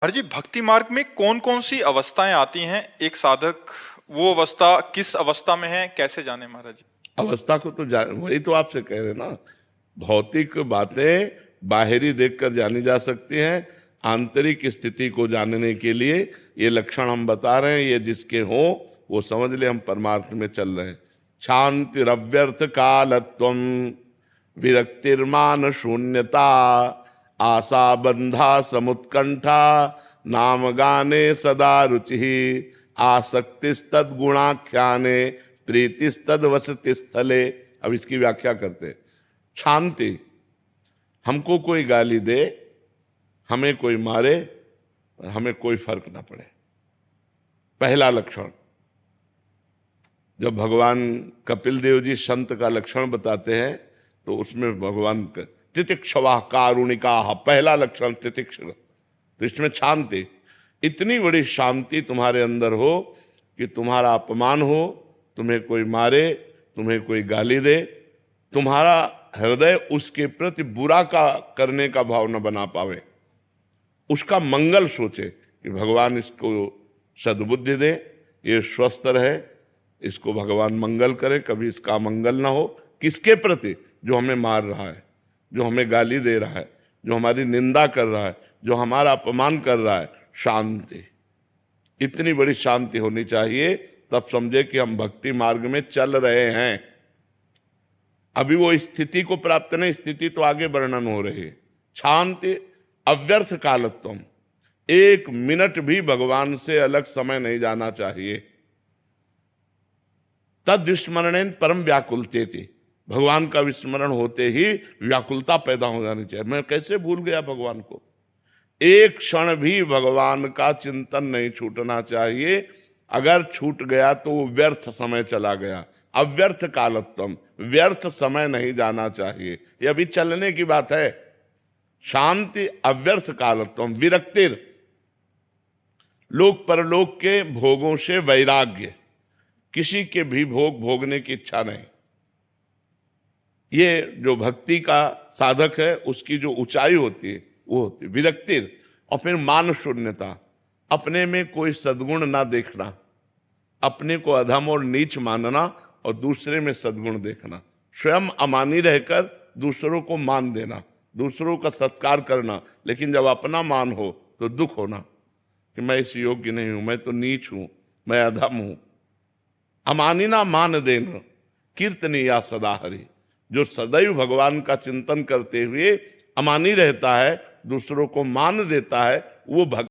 हर जी भक्ति मार्ग में कौन कौन सी अवस्थाएं आती हैं? एक साधक वो अवस्था किस अवस्था में है, कैसे जाने महाराज जी? अवस्था को तो वही तो आपसे कह रहे ना। भौतिक बातें बाहरी देखकर जानी जा सकती हैं, आंतरिक स्थिति को जानने के लिए ये लक्षण हम बता रहे हैं। ये जिसके हो वो समझ ले हम परमार्थ में चल रहे हैं। शांति रव्यर्थ कालत्वम, विरक्तिर्मान शून्यता, आशा बंधा समुत्कंठा, नाम गाने सदा रुचि, आसक्तिस्तद गुणाख्याने, प्रीतिस्तद वसति स्थले। अब इसकी व्याख्या करते हैं। शांति, हमको कोई गाली दे, हमें कोई मारे, हमें कोई फर्क ना पड़े। पहला लक्षण। जब भगवान कपिल देव जी संत का लक्षण बताते हैं तो उसमें भगवान तितिक्षवा कारुणिका, पहला लक्षण तितिक्ष। तो इसमें शांति, इतनी बड़ी शांति तुम्हारे अंदर हो कि तुम्हारा अपमान हो, तुम्हें कोई मारे, तुम्हें कोई गाली दे, तुम्हारा हृदय उसके प्रति बुरा का करने का भाव न बना पावे, उसका मंगल सोचे कि भगवान इसको सद्बुद्धि दे, ये स्वस्थ रहे, इसको भगवान मंगल करे, कभी इसका मंगल ना हो। किसके प्रति? जो हमें मार रहा है, जो हमें गाली दे रहा है, जो हमारी निंदा कर रहा है, जो हमारा अपमान कर रहा है। शांति, इतनी बड़ी शांति होनी चाहिए, तब समझे कि हम भक्ति मार्ग में चल रहे हैं। अभी वो स्थिति को प्राप्त नहीं, स्थिति तो आगे वर्णन हो रही है। शांति अव्यर्थ कालत्वम, एक मिनट भी भगवान से अलग समय नहीं जाना चाहिए। तद विस्मरणेन परम व्याकुलते थी, भगवान का विस्मरण होते ही व्याकुलता पैदा हो जानी चाहिए। मैं कैसे भूल गया भगवान को? एक क्षण भी भगवान का चिंतन नहीं छूटना चाहिए। अगर छूट गया तो वो व्यर्थ समय चला गया। अव्यर्थ कालत्वम, व्यर्थ समय नहीं जाना चाहिए। ये अभी चलने की बात है। शांति अव्यर्थ कालत्वम, विरक्तिर, लोक परलोक के भोगों से वैराग्य, किसी के भी भोग भोगने की इच्छा नहीं। ये जो भक्ति का साधक है उसकी जो ऊंचाई होती है वो होती है विरक्तिर। और फिर मान शून्यता, अपने में कोई सद्गुण ना देखना, अपने को अधम और नीच मानना और दूसरे में सद्गुण देखना। स्वयं अमानी रहकर दूसरों को मान देना, दूसरों का सत्कार करना, लेकिन जब अपना मान हो तो दुख होना कि मैं इस योग्य नहीं हूं, मैं तो नीच हूं, मैं अधम हूं। अमानी ना मान देना, कीर्तनीया सदा हरि, जो सदैव भगवान का चिंतन करते हुए अमानी रहता है, दूसरों को मान देता है, वो भक्त